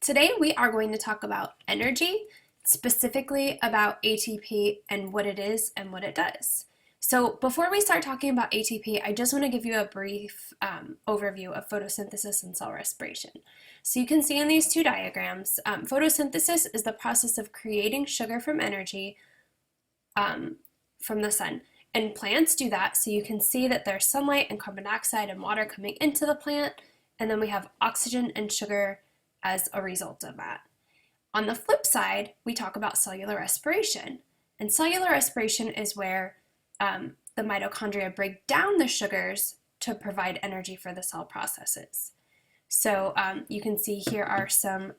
Today we are going to talk about energy, specifically about ATP and what it is and what it does. So before we start talking about ATP, I just want to give you a brief overview of photosynthesis and cell respiration. So you can see in these two diagrams, photosynthesis is the process of creating sugar from energy from the sun. And plants do that, so you can see that there's sunlight and carbon dioxide and water coming into the plant, and then we have oxygen and sugar as a result of that. On the flip side, we talk about cellular respiration. And cellular respiration is where the mitochondria break down the sugars to provide energy for the cell processes. So you can see here are some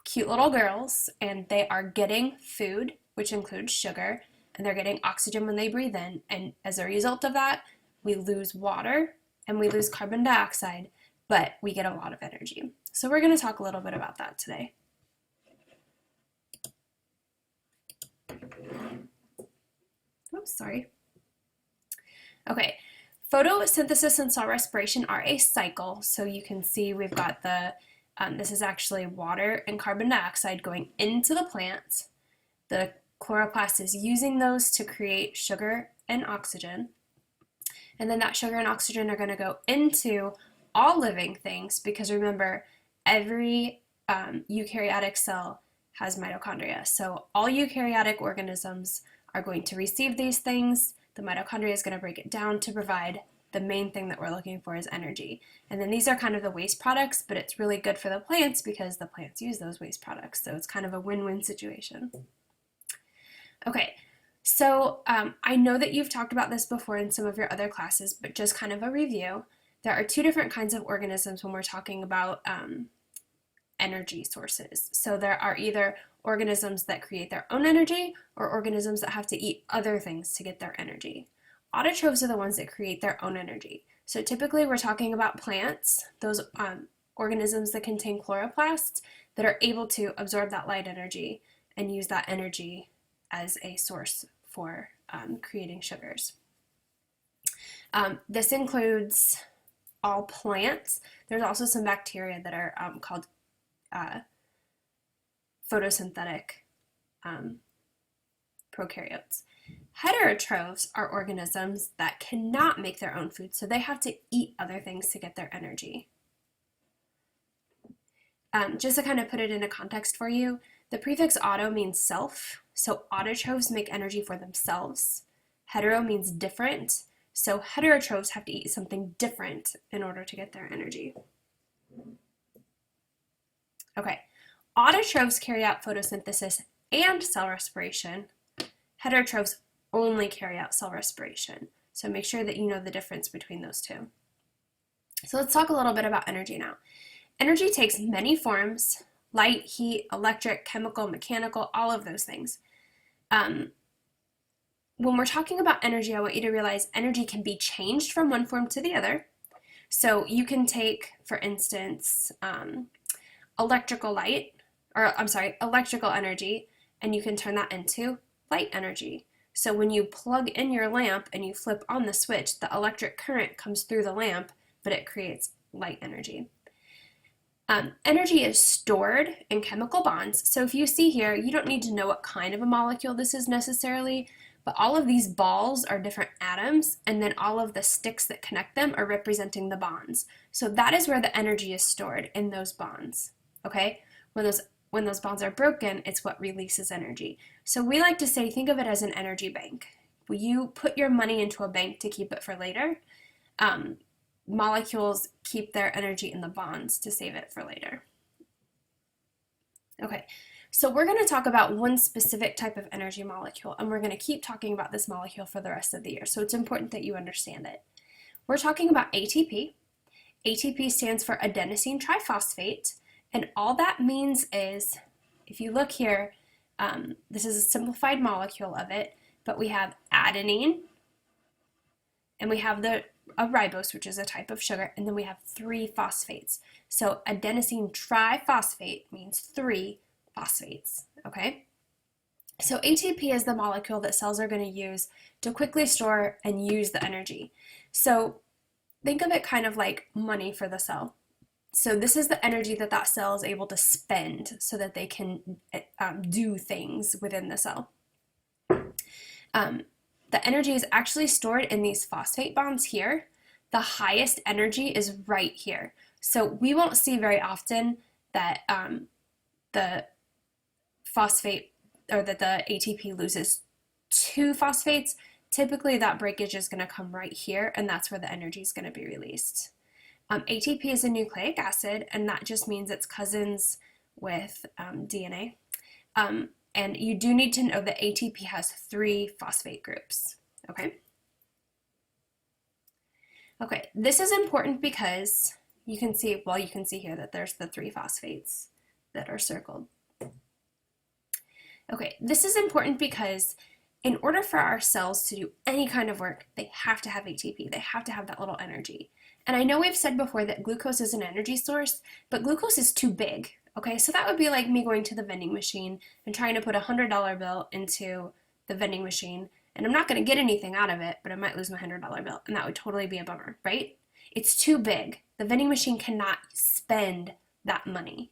cute little girls, and they are getting food, which includes sugar, and they're getting oxygen when they breathe in. And as a result of that, we lose water and we lose carbon dioxide, but we get a lot of energy. So we're going to talk a little bit about that today. Oops, sorry. Okay, photosynthesis and cell respiration are a cycle. So you can see we've got this is actually water and carbon dioxide going into the plant. The chloroplast is using those to create sugar and oxygen. And then that sugar and oxygen are going to go into all living things, because remember, every eukaryotic cell has mitochondria. So all eukaryotic organisms are going to receive these things. The mitochondria is going to break it down to provide the main thing that we're looking for is energy. And then these are kind of the waste products, but it's really good for the plants because the plants use those waste products. So it's kind of a win-win situation. Okay, so I know that you've talked about this before in some of your other classes, but just kind of a review. There are two different kinds of organisms when we're talking about energy sources. So there are either organisms that create their own energy or organisms that have to eat other things to get their energy. Autotrophs are the ones that create their own energy. So typically we're talking about plants, those organisms that contain chloroplasts that are able to absorb that light energy and use that energy as a source for creating sugars. This includes all plants. There's also some bacteria that are called photosynthetic prokaryotes. Heterotrophs are organisms that cannot make their own food, so they have to eat other things to get their energy. Just to kind of put it into context for you, the prefix auto means self, so autotrophs make energy for themselves. Hetero means different, so heterotrophs have to eat something different in order to get their energy. Okay, autotrophs carry out photosynthesis and cell respiration. Heterotrophs only carry out cell respiration. So make sure that you know the difference between those two. So let's talk a little bit about energy now. Energy takes many forms: light, heat, electric, chemical, mechanical, all of those things. When we're talking about energy, I want you to realize energy can be changed from one form to the other. So you can take, for instance, electrical energy, and you can turn that into light energy. So when you plug in your lamp and you flip on the switch, the electric current comes through the lamp, but it creates light energy. Energy is stored in chemical bonds. So if you see here, you don't need to know what kind of a molecule this is necessarily, but all of these balls are different atoms, and then all of the sticks that connect them are representing the bonds. So that is where the energy is stored, in those bonds, okay? When those bonds are broken, it's what releases energy. So we like to say, think of it as an energy bank. Will you put your money into a bank to keep it for later? Molecules keep their energy in the bonds to save it for later. Okay, so we're going to talk about one specific type of energy molecule, and we're going to keep talking about this molecule for the rest of the year, so it's important that you understand it. We're talking about ATP. ATP stands for adenosine triphosphate, and all that means is, if you look here, this is a simplified molecule of it, but we have adenine, and we have a ribose, which is a type of sugar, and then we have 3 phosphates. So adenosine triphosphate means 3 phosphates, okay? So ATP is the molecule that cells are going to use to quickly store and use the energy. So think of it kind of like money for the cell. So this is the energy that that cell is able to spend so that they can do things within the cell. The energy is actually stored in these phosphate bonds here. The highest energy is right here. So we won't see very often that the phosphate or that the ATP loses two phosphates. Typically that breakage is going to come right here, and that's where the energy is going to be released. ATP is a nucleic acid, and that just means it's cousins with DNA. And you do need to know that ATP has 3 phosphate groups, okay? Okay, this is important because you can see, well, you can see here that there's the 3 phosphates that are circled. Okay, this is important because in order for our cells to do any kind of work, they have to have ATP. They have to have that little energy. And I know we've said before that glucose is an energy source, but glucose is too big. Okay, so that would be like me going to the vending machine and trying to put a $100 bill into the vending machine, and I'm not going to get anything out of it, but I might lose my $100 bill, and that would totally be a bummer, right? It's too big. The vending machine cannot spend that money.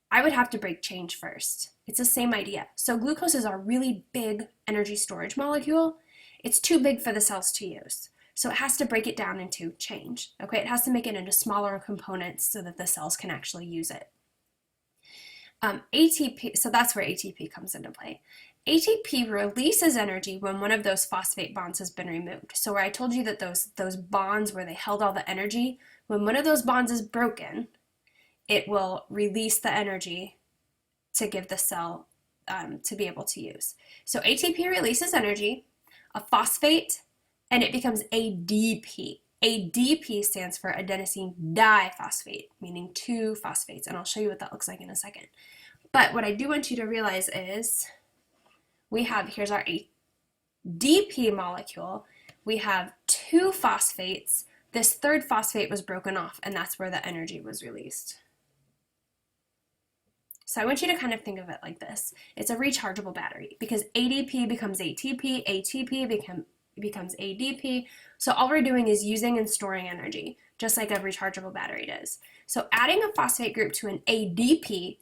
I would have to break change first. It's the same idea. So glucose is a really big energy storage molecule. It's too big for the cells to use. So it has to break it down into change, okay? It has to make it into smaller components so that the cells can actually use it. ATP, so that's where ATP comes into play. ATP releases energy when one of those phosphate bonds has been removed. So where I told you that those bonds where they held all the energy, when one of those bonds is broken, it will release the energy to give the cell to be able to use. So ATP releases energy, a phosphate, and it becomes ADP. ADP stands for adenosine diphosphate, meaning 2 phosphates, and I'll show you what that looks like in a second. But what I do want you to realize is here's our ADP molecule. We have 2 phosphates. This 3rd phosphate was broken off, and that's where the energy was released. So I want you to kind of think of it like this. It's a rechargeable battery because ADP becomes ATP, ATP becomes ADP. So all we're doing is using and storing energy, just like a rechargeable battery does. So adding a phosphate group to an ADP,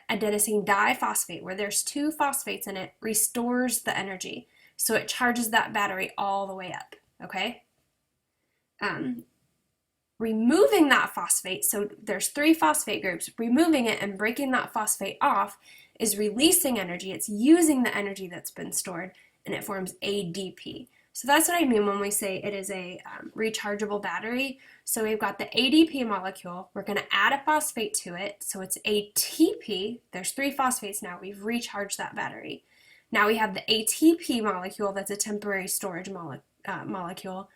adenosine diphosphate, where there's 2 phosphates in it, restores the energy. So it charges that battery all the way up, okay? Removing that phosphate, so there's 3 phosphate groups, removing it and breaking that phosphate off is releasing energy. It's using the energy that's been stored, and it forms ADP. So that's what I mean when we say it is a rechargeable battery. So we've got the ADP molecule. We're going to add a phosphate to it. So it's ATP. There's 3 phosphates now. We've recharged that battery. Now we have the ATP molecule. That's a temporary storage molecule.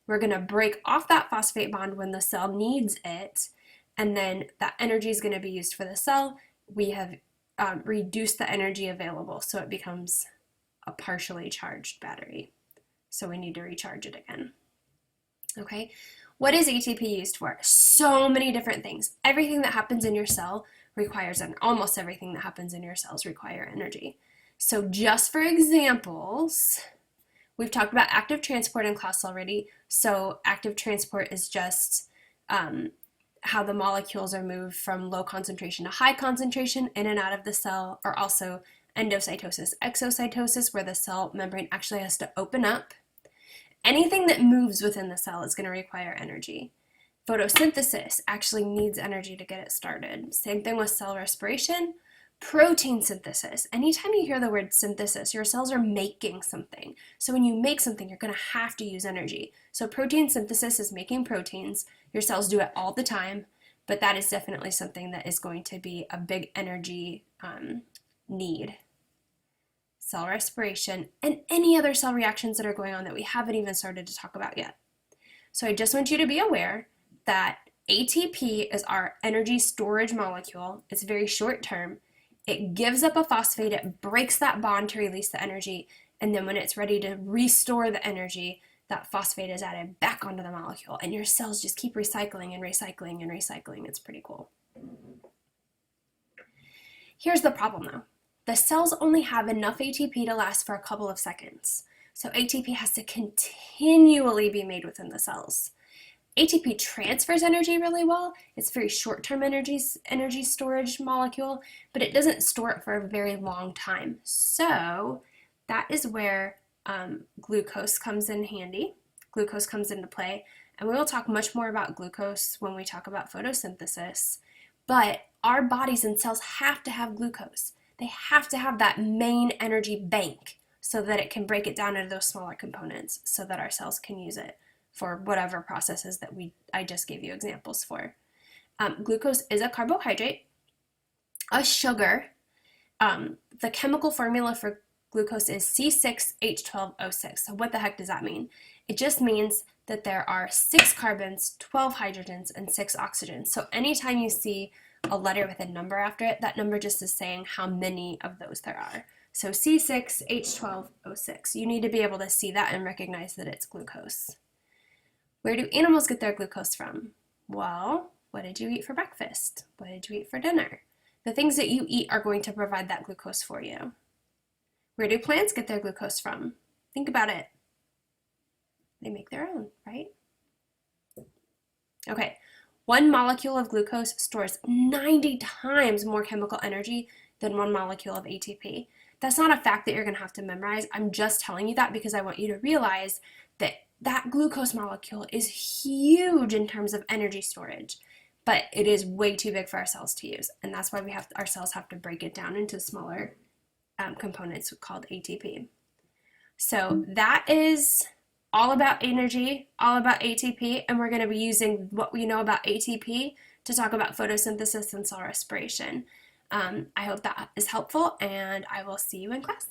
We're going to break off that phosphate bond when the cell needs it. And then that energy is going to be used for the cell. We have reduced the energy available. So it becomes a partially charged battery. So we need to recharge it again. Okay, what is ATP used for? So many different things. Everything that happens in your cell requires, and almost everything that happens in your cells require energy. So just for examples, we've talked about active transport in class already. So active transport is just how the molecules are moved from low concentration to high concentration in and out of the cell, or also endocytosis, exocytosis, where the cell membrane actually has to open up. Anything that moves within the cell is going to require energy. Photosynthesis actually needs energy to get it started. Same thing with cell respiration. Protein synthesis. Anytime you hear the word synthesis, your cells are making something. So when you make something, you're going to have to use energy. So protein synthesis is making proteins. Your cells do it all the time, but that is definitely something that is going to be a big energy need. Cell respiration, and any other cell reactions that are going on that we haven't even started to talk about yet. So I just want you to be aware that ATP is our energy storage molecule. It's very short term. It gives up a phosphate, it breaks that bond to release the energy, and then when it's ready to restore the energy, that phosphate is added back onto the molecule, and your cells just keep recycling and recycling and recycling. It's pretty cool. Here's the problem though. The cells only have enough ATP to last for a couple of seconds. So ATP has to continually be made within the cells. ATP transfers energy really well. It's a very short-term energy storage molecule, but it doesn't store it for a very long time. So that is where glucose comes in handy. Glucose comes into play, and we will talk much more about glucose when we talk about photosynthesis. But our bodies and cells have to have glucose. They have to have that main energy bank so that it can break it down into those smaller components so that our cells can use it for whatever processes that I just gave you examples for. Glucose is a carbohydrate, a sugar. The chemical formula for glucose is C6H12O6. So what the heck does that mean? It just means that there are 6 carbons, 12 hydrogens, and 6 oxygens. So anytime you see a letter with a number after it, that number just is saying how many of those there are. So C6H12O6. You need to be able to see that and recognize that it's glucose. Where do animals get their glucose from? Well, what did you eat for breakfast? What did you eat for dinner? The things that you eat are going to provide that glucose for you. Where do plants get their glucose from? Think about it. They make their own, right? Okay, 1 molecule of glucose stores 90 times more chemical energy than 1 molecule of ATP. That's not a fact that you're going to have to memorize. I'm just telling you that because I want you to realize that that glucose molecule is huge in terms of energy storage, but it is way too big for our cells to use. And that's why our cells have to break it down into smaller components called ATP. So that is all about energy, all about ATP, and we're going to be using what we know about ATP to talk about photosynthesis and cell respiration. I hope that is helpful, and I will see you in class.